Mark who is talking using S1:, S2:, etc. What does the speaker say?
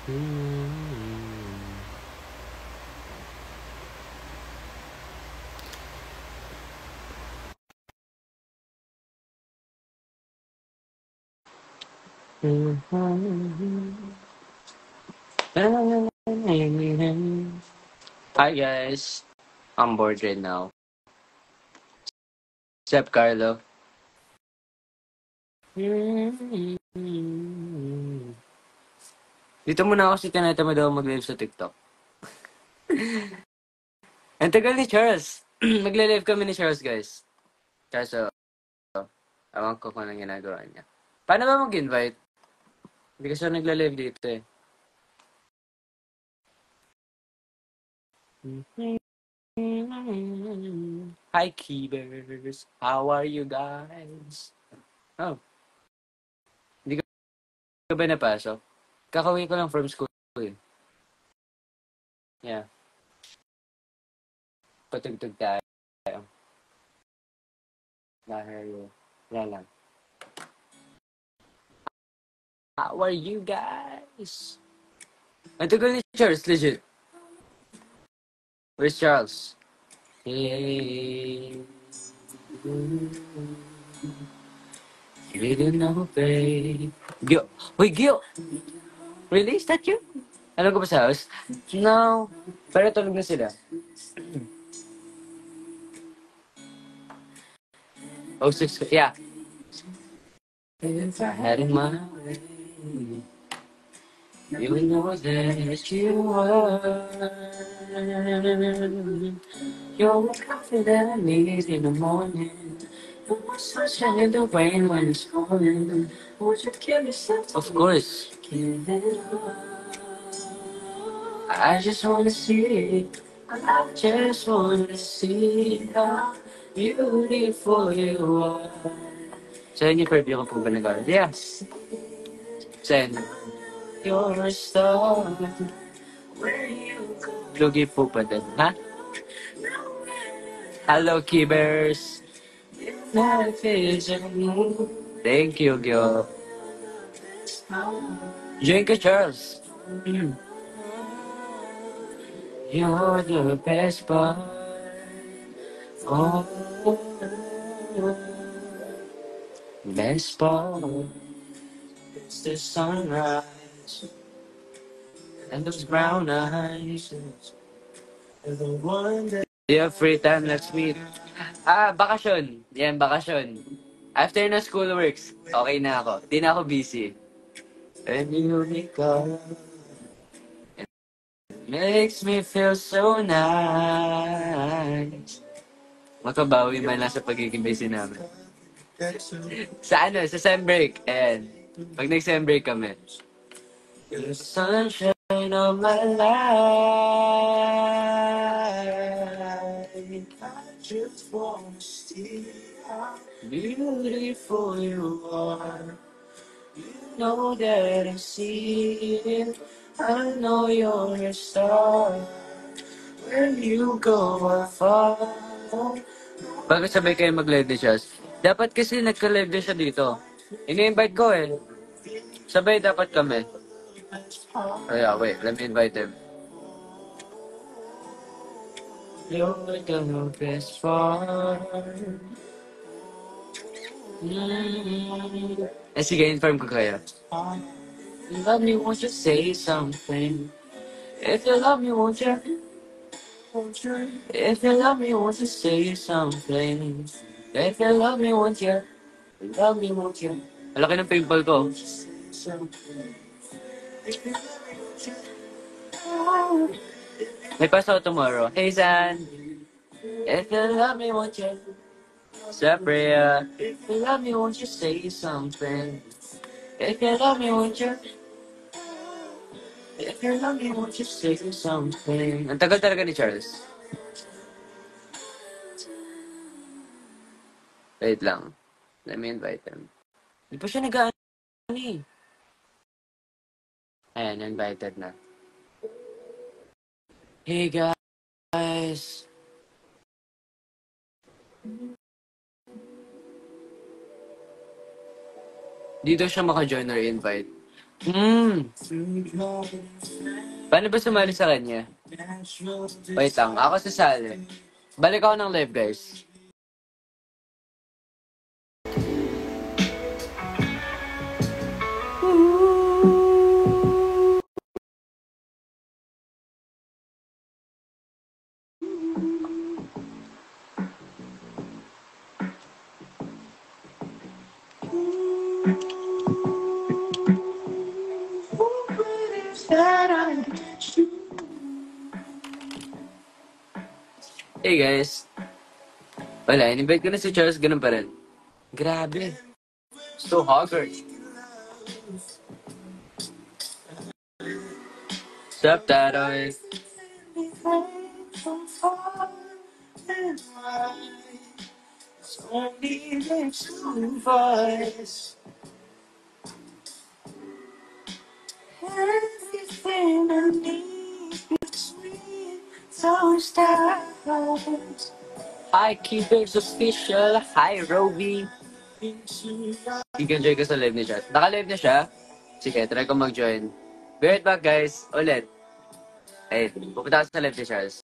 S1: Hi guys, I'm bored right now. Except Carlo. Dito muna ako si Kaneta mo daw mag-live sa TikTok. Ang tagal ni Charles. Magle-live kami ni Charles guys. Kaso, ewan ko kung anong ginagawa niya. Paano ba mag-invite? Hindi kasi ako nagle-live dito eh. Hi Keepers, how are you guys? Oh, hindi ka ba napasok? Kakauwi ko lang from school eh. Yeah, patugtog tayo. Dahil, wala lang. How are you guys? Ang tagal ni Charles, legit. Where's Charles? Hey, you didn't know, babe. Gil. Wait, Gil! Really? Is that you? Alam ko ba sa house? No. Pero tulog na sila. Oh, 6. Yeah. If I had in my way, you would know that you were. You're the coffee that I need in the morning. You're my sunshine in the rain when it's pouring. Would you give yourself? Of course. Give it up. I just wanna see. I just wanna see how beautiful you are. Sa inyo, preview ko po ba nag-aaral? Yes. Sen. You're a star. Lugi po pa din. Ha? Hello, Keepers. Life is a move. Thank you, Gyo. Join ka, Charles. You're the best part. Oh, best part. It's the sunrise and those brown eyes. And the one that you have free time, let's meet. Bakasyon. Yan, bakasyon. After na school works, okay na ako. Di na ako busy. And you wake up, it makes me feel so nice. Makabawi man lang sa pagiging busy namin. Sa ano, sa sem break. And pag nag-sem break kami. You're the sunshine of my life. I just wanna see how beautiful you are. You know that I see it. I know you're a star. Where you go, I follow. Bakit sabay kayo mag-live ni Chas? Dapat kasi nagka-live din siya dito. Ini-invite ko eh. Sabay dapat kami. Oh yeah, wait, let me invite him. You're the best part. Sige, inform ko kayo. You love me, won't you say something? If you love me, won't you? If you love me, won't you say something? If you love me, won't you? Love me, won't you? Ang laki ng pimple ko. May pasok tomorrow. Hey, San. If you love me, won't you? Sabria. If you love me, won't you say something? If you love me, won't you? If you love me, won't you say something? Ang tagal talaga ni Charles. Wait lang. Let me invite him. Hindi pa siya nag-ano eh. Ayan, invited na. Hey guys. Dito siya maka-join or invite. Hmm. Paano ba sumali sa kanya? Wait lang, ako sasali. Balik ako ng live, guys. Hey guys. Wala, in-invite ko na si Charles, ganun pa rin. Grabe. So haggard. Sup, Taroy? Everything I need between those stars. Hi, Keepers Official. Hi, Roby. I-enjoy ko sa live ni Charles. Naka-live na siya? Sige, try ko mag-join. Be right back, guys. Ulit. Ay, pupunta ka sa live ni Charles.